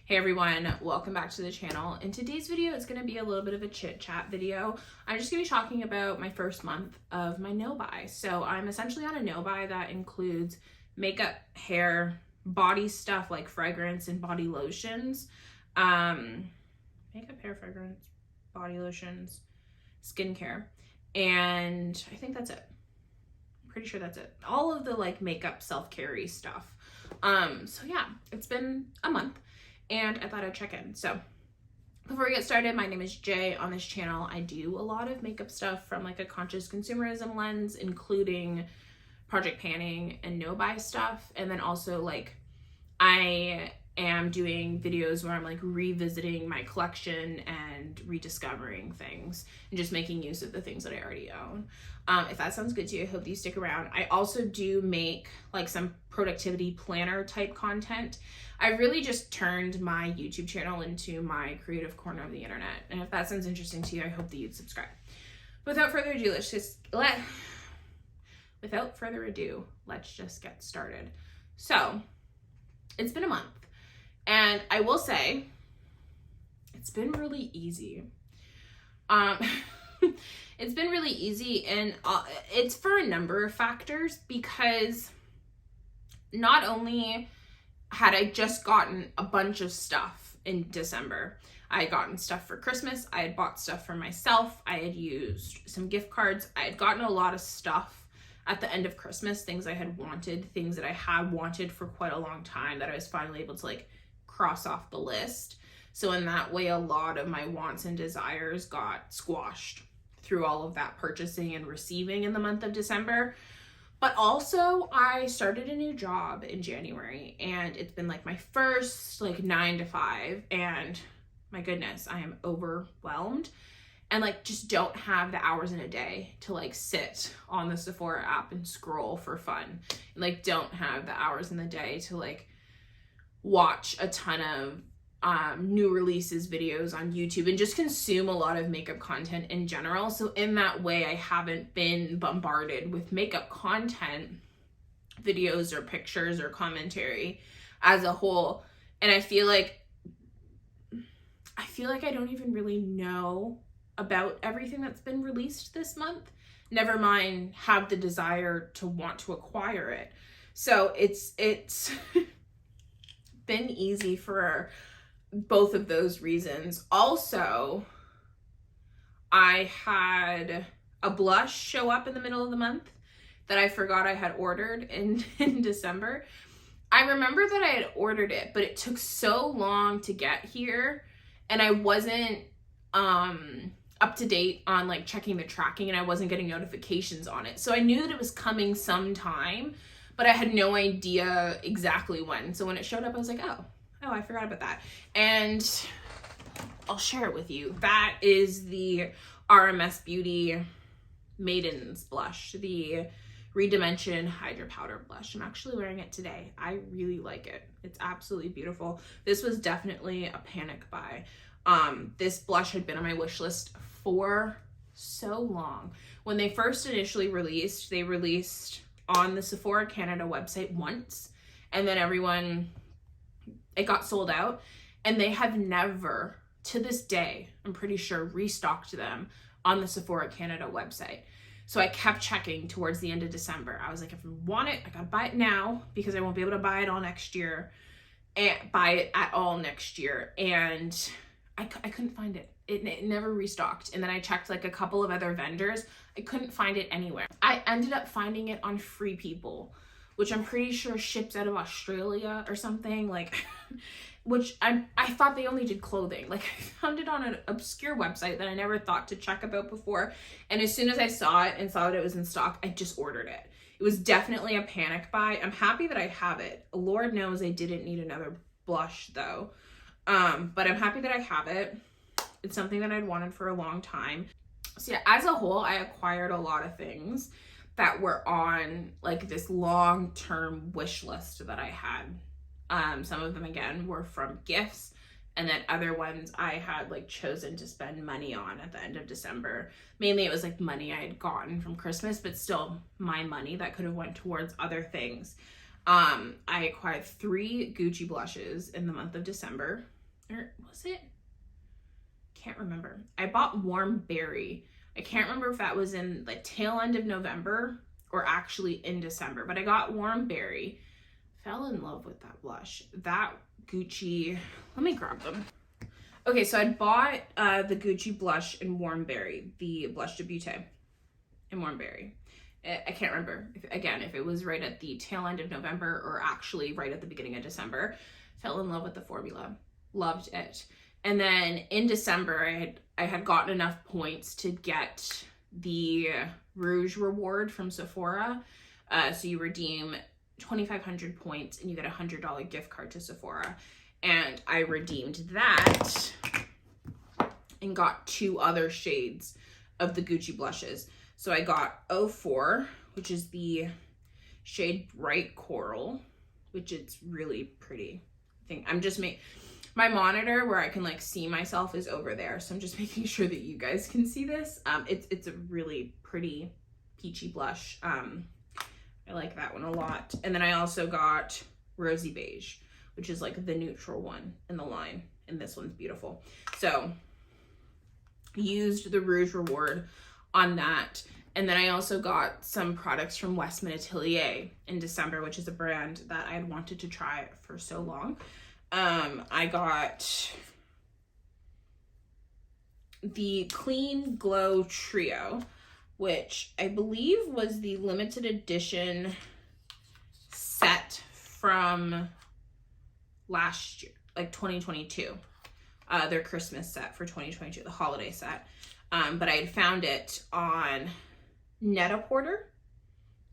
Hey everyone, welcome back to the channel. In today's video, it's going to be a little bit of a chit chat video. I'm just going to be talking about my first month of my no-buy. So I'm essentially on a no-buy that includes makeup, hair, body stuff like fragrance and body lotions, makeup, hair, fragrance, body lotions, skincare, and I think that's it. I'm pretty sure that's it. All of the like makeup self-care-y stuff. So yeah, it's been a month. And I thought I'd check in. So before we get started, my name is Jay. On this channel, I do a lot of makeup stuff from like a conscious consumerism lens, including project panning and no-buy stuff. And then also like I am doing videos where I'm like revisiting my collection and rediscovering things and just making use of the things that I already own. If that sounds good to you, I hope you stick around. I also do make like some productivity planner type content. I really just turned my YouTube channel into my creative corner of the internet. And if that sounds interesting to you, I hope that you'd subscribe. Without further ado, let's just get started. So it's been a month. And I will say, it's been really easy. It's been really easy, and it's for a number of factors, because not only had I just gotten a bunch of stuff in December, I had gotten stuff for Christmas, I had bought stuff for myself, I had used some gift cards, I had gotten a lot of stuff at the end of Christmas, things I had wanted, things that I had wanted for quite a long time that I was finally able to like cross off the list. So in that way, a lot of my wants and desires got squashed through all of that purchasing and receiving in the month of December. But also I started a new job in January, and it's been like my first like 9 to 5, and my goodness, I am overwhelmed and like just don't have the hours in a day to like sit on the Sephora app and scroll for fun, and like don't have the hours in the day to like watch a ton of new releases videos on YouTube and just consume a lot of makeup content in general. So in that way, I haven't been bombarded with makeup content videos or pictures or commentary as a whole. And I feel like I don't even really know about everything that's been released this month, never mind have the desire to want to acquire it. So it's been easy for both of those reasons. Also, I had a blush show up in the middle of the month that I forgot I had ordered in December. I remember that I had ordered it, but it took so long to get here, and I wasn't up to date on like checking the tracking, and I wasn't getting notifications on it. So I knew that it was coming sometime, but I had no idea exactly when. So when it showed up, I was like, oh, I forgot about that. And I'll share it with you. That is the RMS Beauty Maiden's Blush, the Redimension Hydra Powder Blush. I'm actually wearing it today. I really like it. It's absolutely beautiful. This was definitely a panic buy. This blush had been on my wish list for so long. When they first initially released, they released on the Sephora Canada website once, and then it got sold out, and they have never, to this day, I'm pretty sure, restocked them on the Sephora Canada website. So I kept checking towards the end of December. I was like, if I want it, I gotta buy it now, because I won't be able to buy it all next year, and buy it at all next year. And I couldn't find it. It never restocked. And then I checked like a couple of other vendors. I couldn't find it anywhere. I ended up finding it on Free People, which I'm pretty sure ships out of Australia or something, like, which I thought they only did clothing. Like, I found it on an obscure website that I never thought to check about before. And as soon as I saw it and saw that it was in stock, I just ordered it. It was definitely a panic buy. I'm happy that I have it. Lord knows I didn't need another blush though. But I'm happy that I have it. It's something that I'd wanted for a long time. So yeah, as a whole, I acquired a lot of things that were on like this long-term wish list that I had. Some of them again were from gifts, and then other ones I had like chosen to spend money on at the end of December. Mainly it was like money I had gotten from Christmas, but still my money that could have went towards other things. I acquired 3 Gucci blushes in the month of December. or was it? Can't remember. I bought Warm Berry. I can't remember if that was in the tail end of November or actually in December, but I got Warm Berry. Fell in love with that blush. That Gucci, let me grab them. Okay, so I bought the Gucci blush in Warm Berry, the Blush de Beauté in Warm Berry. I can't remember, if it was right at the tail end of November or actually right at the beginning of December. Fell in love with the formula. Loved it. And then in December, I had gotten enough points to get the Rouge reward from Sephora. So you redeem 2,500 points and you get a $100 gift card to Sephora. And I redeemed that and got 2 other shades of the Gucci blushes. So I got 04, which is the shade Bright Coral, which is really pretty. I think I'm just my monitor where I can like see myself is over there. So I'm just making sure that you guys can see this. It's a really pretty peachy blush. I like that one a lot. And then I also got Rosy Beige, which is like the neutral one in the line. And this one's beautiful. So used the Rouge reward on that. And then I also got some products from Westman Atelier in December, which is a brand that I had wanted to try for so long. I got the Clean Glow Trio, which I believe was the limited edition set from last year, like 2022. Their Christmas set for 2022, the holiday set. But I had found it on Net-a-Porter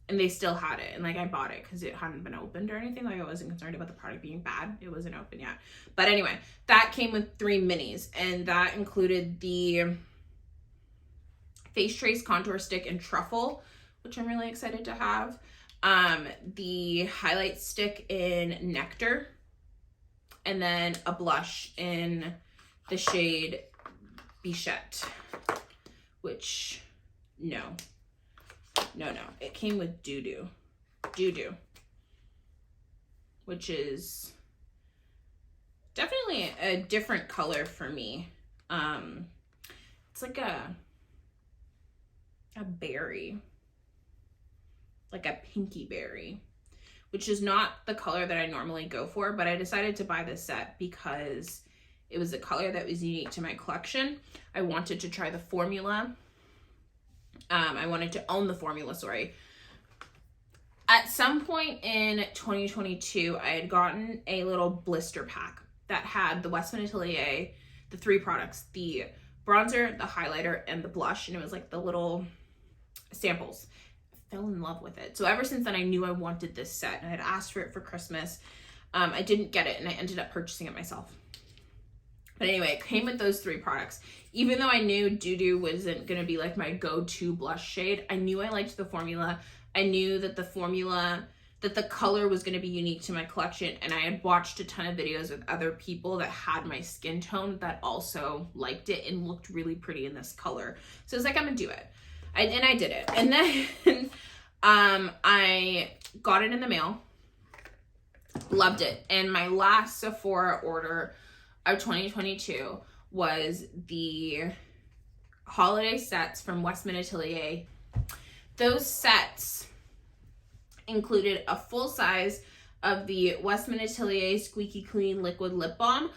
and they still had it. And like I bought it because it hadn't been opened or anything. Like I wasn't concerned about the product being bad. It wasn't open yet. But anyway, that came with 3 minis and that included the Face Trace Contour Stick in Truffle, which I'm really excited to have. The highlight stick in Nectar, and then a blush in the shade Bichette, which no, it came with Doo Doo, which is definitely a different color for me. It's like a berry, like a pinky berry, which is not the color that I normally go for, but I decided to buy this set because it was a color that was unique to my collection. I wanted to try the formula. I wanted to own the formula, sorry. At some point in 2022, I had gotten a little blister pack that had the Westman Atelier, the 3 products, the bronzer, the highlighter, and the blush, and it was like the little samples. I fell in love with it. So ever since then, I knew I wanted this set, and I had asked for it for Christmas. I didn't get it, and I ended up purchasing it myself. But anyway, it came with those 3 products. Even though I knew Doo Doo wasn't going to be like my go-to blush shade, I knew I liked the formula. I knew that the color was going to be unique to my collection. And I had watched a ton of videos with other people that had my skin tone that also liked it and looked really pretty in this color. So I was like, I'm going to do it. And I did it. And then I got it in the mail. Loved it. And my last Sephora order of 2022 was the holiday sets from Westman Atelier. Those sets included a full size of the Westman Atelier Squeaky Clean Liquid Lip Balm.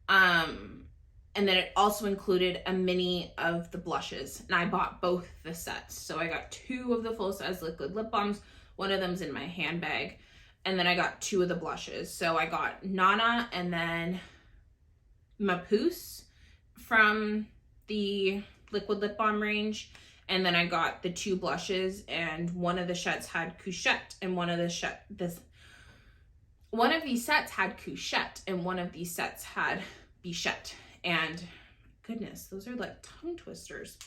And then it also included a mini of the blushes. And I bought both the sets. So I got 2 of the full size liquid lip balms. One of them's in my handbag. And then I got 2 of the blushes. So I got Nana and then Mapus from the liquid lip balm range. And then I got the 2 blushes, and one of the sets had Couchette, and one of these sets had Couchette, and one of these sets had Bichette. And goodness, those are like tongue twisters.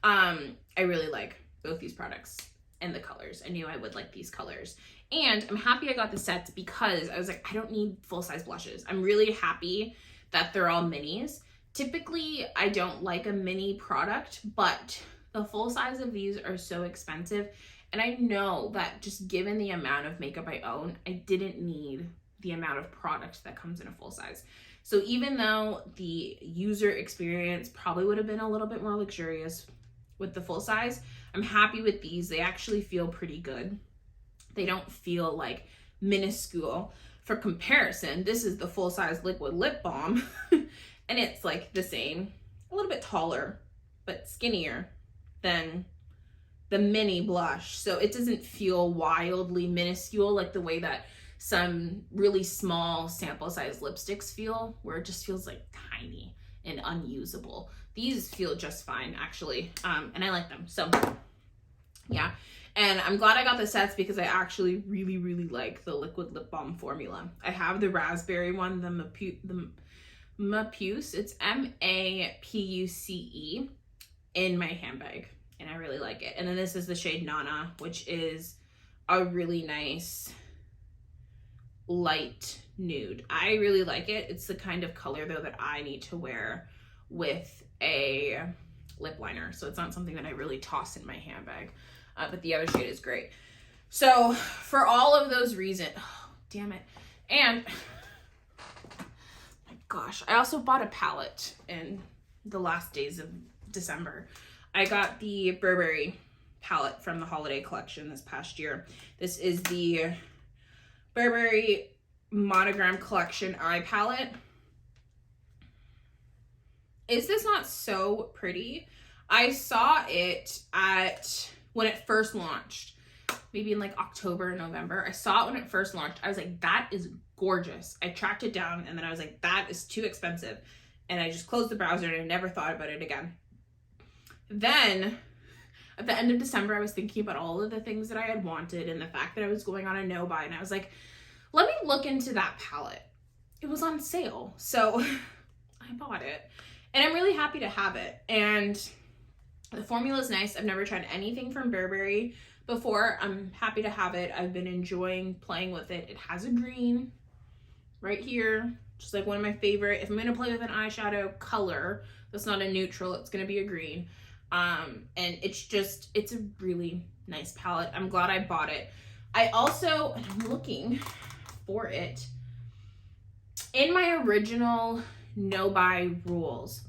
I really like both these products and the colors. I knew I would like these colors. And I'm happy I got the sets because I was like, I don't need full-size blushes. I'm really happy that they're all minis. Typically, I don't like a mini product, but the full size of these are so expensive. And I know that just given the amount of makeup I own, I didn't need the amount of product that comes in a full size. So even though the user experience probably would have been a little bit more luxurious with the full size, I'm happy with these. They actually feel pretty good. They don't feel like minuscule. For comparison, this is the full size liquid lip balm and it's like the same, a little bit taller, but skinnier than the mini blush. So it doesn't feel wildly minuscule like the way that some really small sample size lipsticks feel, where it just feels like tiny and unusable. These feel just fine actually, and I like them. So yeah, and I'm glad I got the sets because I actually really like the liquid lip balm formula. I have the raspberry one, the Mapuce, it's Mapuce, in my handbag, and I really like it. And then this is the shade Nana, which is a really nice light nude. I really like it. It's the kind of color though that I need to wear with a lip liner, so it's not something that I really toss in my handbag, but the other shade is great. So for all of those reasons, oh, damn it. And my gosh, I also bought a palette in the last days of December. I got the Burberry palette from the holiday collection this past year. This is the Burberry Monogram Collection Eye Palette. Is this not so pretty? I saw it when it first launched, maybe in like October or November. I saw it when it first launched. I was like, that is gorgeous. I tracked it down and then I was like, that is too expensive. And I just closed the browser and I never thought about it again. Then at the end of December, I was thinking about all of the things that I had wanted and the fact that I was going on a no buy, and I was like, let me look into that palette. It was on sale, so I bought it and I'm really happy to have it. And the formula is nice. I've never tried anything from Burberry before. I'm happy to have it. I've been enjoying playing with it. It has a green right here, just like one of my favorite. If I'm gonna play with an eyeshadow color that's not a neutral, it's gonna be a green. And it's a really nice palette. I'm glad I bought it. I also, and I'm looking for it, in my original no buy rules,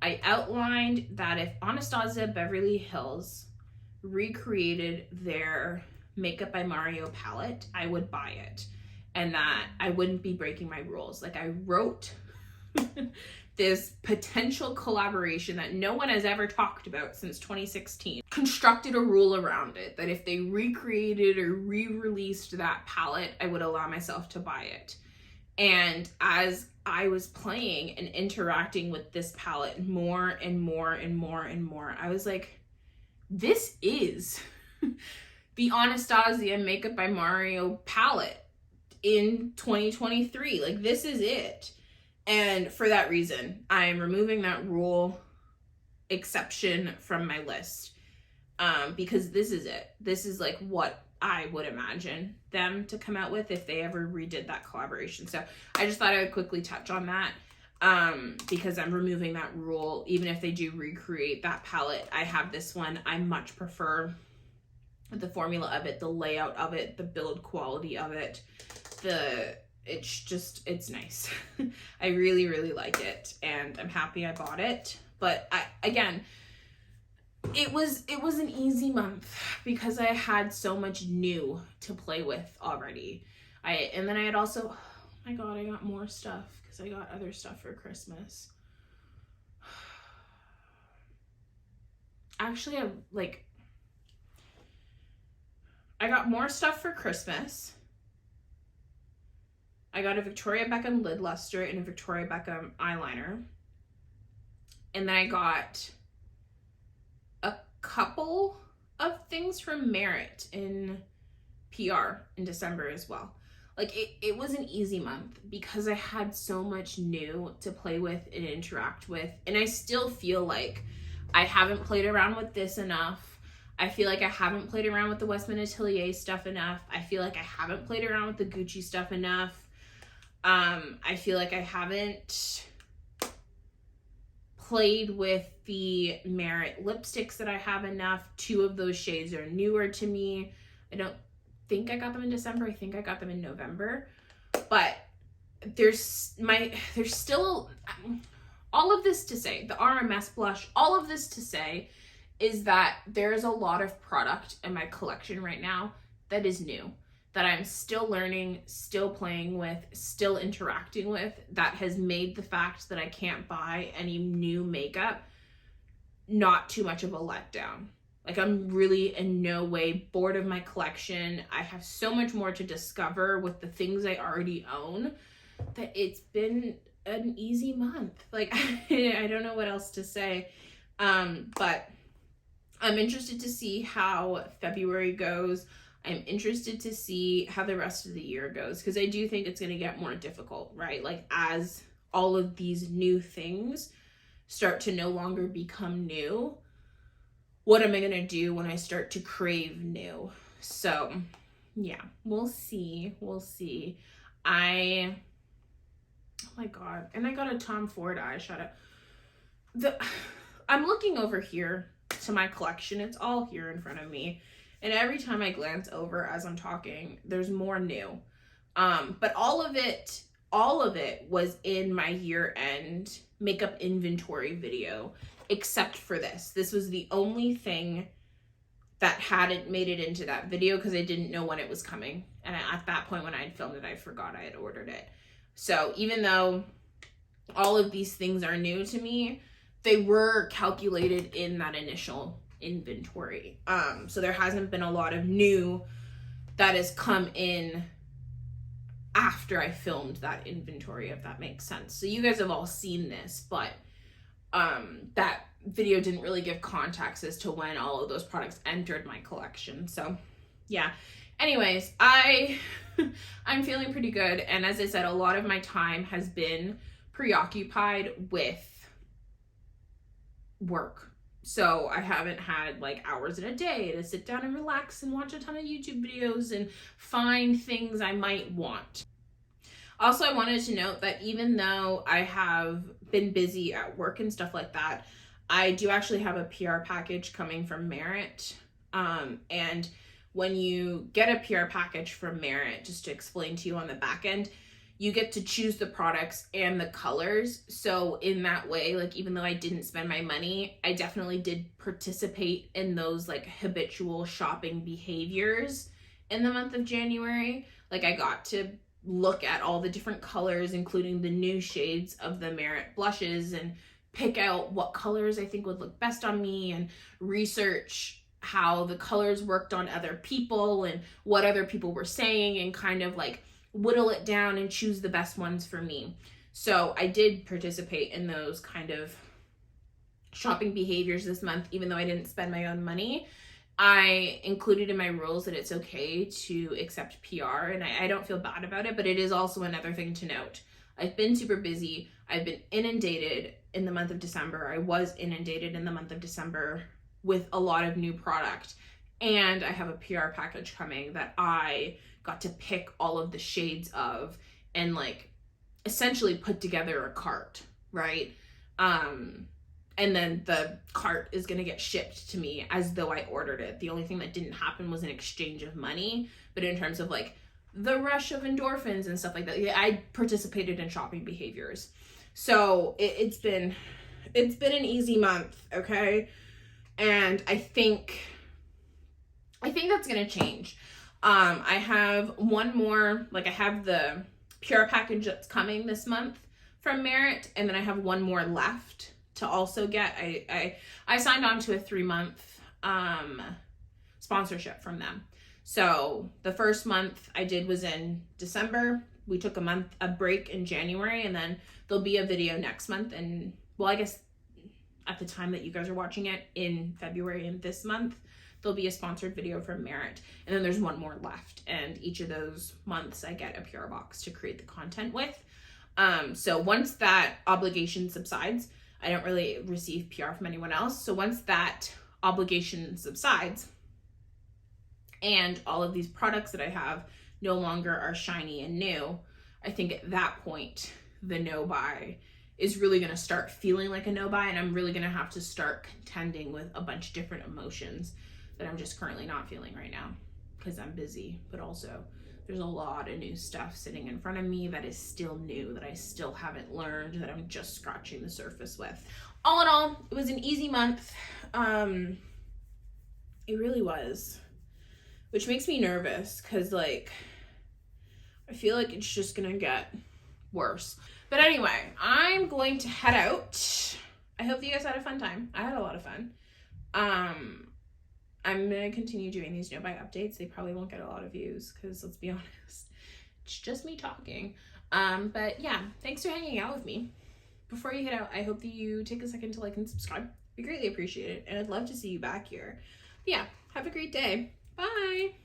I outlined that if Anastasia Beverly Hills recreated their Makeup by Mario palette, I would buy it, and that I wouldn't be breaking my rules. Like, I wrote this potential collaboration that no one has ever talked about since 2016, constructed a rule around it that if they recreated or re-released that palette, I would allow myself to buy it. And as I was playing and interacting with this palette more and more and more and more, I was like, this is the Anastasia Makeup by Mario palette in 2023. Like, this is it. And for that reason, I'm removing that rule exception from my list, because this is it. This is like what I would imagine them to come out with if they ever redid that collaboration. So I just thought I would quickly touch on that, because I'm removing that rule. Even if they do recreate that palette, I have this one. I much prefer the formula of it, the layout of it, the build quality of it, it's nice. I really like it, and I'm happy I bought it. But again, it was an easy month because I had so much new to play with already. And then I had also, oh my god, I got more stuff because I got other stuff for Christmas. Actually, I got more stuff for Christmas. I got a Victoria Beckham lid luster and a Victoria Beckham eyeliner. And then I got a couple of things from Merit in PR in December as well. Like, it was an easy month because I had so much new to play with and interact with. And I still feel like I haven't played around with this enough. I feel like I haven't played around with the Westman Atelier stuff enough. I feel like I haven't played around with the Gucci stuff enough. I feel like I haven't played with the Merit lipsticks that I have enough. 2 of those shades are newer to me. I don't think I got them in December. I think I got them in November. But there's still all of this to say, the RMS blush, all of this to say is that there's a lot of product in my collection right now that is new, that I'm still learning, still playing with, still interacting with, that has made the fact that I can't buy any new makeup not too much of a letdown. Like, I'm really in no way bored of my collection. I have so much more to discover with the things I already own that it's been an easy month. Like, I don't know what else to say. But I'm interested to see how February goes. I'm interested to see how the rest of the year goes, because I do think it's going to get more difficult, right? Like, as all of these new things start to no longer become new, what am I going to do when I start to crave new? So, yeah, we'll see. Oh my God. And I got a Tom Ford eyeshadow. I'm looking over here to my collection. It's all here in front of me. And every time I glance over as I'm talking, there's more new. But all of it was in my year-end makeup inventory video, except for this. This was the only thing that hadn't made it into that video because I didn't know when it was coming. And at that point when I had filmed it, I forgot I had ordered it. So even though all of these things are new to me, they were calculated in that initial inventory. So there hasn't been a lot of new that has come in after I filmed that inventory, if that makes sense. So you guys have all seen this, but that video didn't really give context as to when all of those products entered my collection. So yeah. Anyways, I'm feeling pretty good. And as I said, a lot of my time has been preoccupied with work. So I haven't had like hours in a day to sit down and relax and watch a ton of YouTube videos and find things I might want. Also, I wanted to note that even though I have been busy at work and stuff like that, I do actually have a PR package coming from Merit. And when you get a PR package from Merit, just to explain to you on the back end, you get to choose the products and the colors. So in that way, like, even though I didn't spend my money, I definitely did participate in those like habitual shopping behaviors in the month of January. Like, I got to look at all the different colors, including the new shades of the Merit blushes, and pick out what colors I think would look best on me, and research how the colors worked on other people and what other people were saying, and kind of like whittle it down and choose the best ones for me. So I did participate in those kind of shopping behaviors this month, even though I didn't spend my own money. I included in my rules that it's okay to accept PR, and I don't feel bad about it, but it is also another thing to note. I've been super busy. I've been inundated in the month of December. I was inundated in the month of December with a lot of new product, and I have a PR package coming that I got to pick all of the shades of and like essentially put together a cart, right? And then the cart is going to get shipped to me as though I ordered it. The only thing that didn't happen was an exchange of money. But in terms of like the rush of endorphins and stuff like that, I participated in shopping behaviors. So it's been an easy month, okay? And I think that's going to change. I have one more, like, I have the PR package that's coming this month from Merit, and then I have one more left to also get. I signed on to a 3-month sponsorship from them. So the first month I did was in December. We took a break in January, and then there'll be a video next month, and well, I guess at the time that you guys are watching it, in February and this month, there'll be a sponsored video from Merit, and then there's one more left, and each of those months I get a PR box to create the content with. So once that obligation subsides, I don't really receive PR from anyone else. So once that obligation subsides and all of these products that I have no longer are shiny and new, I think at that point, the no buy is really going to start feeling like a no buy, and I'm really going to have to start contending with a bunch of different emotions that I'm just currently not feeling right now because I'm busy, but also There's a lot of new stuff sitting in front of me that is still new, that I still haven't learned, that I'm just scratching the surface with. All in all, it was an easy month. It really was, which makes me nervous because, like, I feel like it's just gonna get worse. But anyway, I'm going to head out. I hope you guys had a fun time. I had a lot of fun. I'm gonna continue doing these no-buy updates. They probably won't get a lot of views because, let's be honest, it's just me talking. But yeah, thanks for hanging out with me. Before you head out, I hope that you take a second to like and subscribe. We greatly appreciate it, and I'd love to see you back here. But yeah, have a great day. Bye.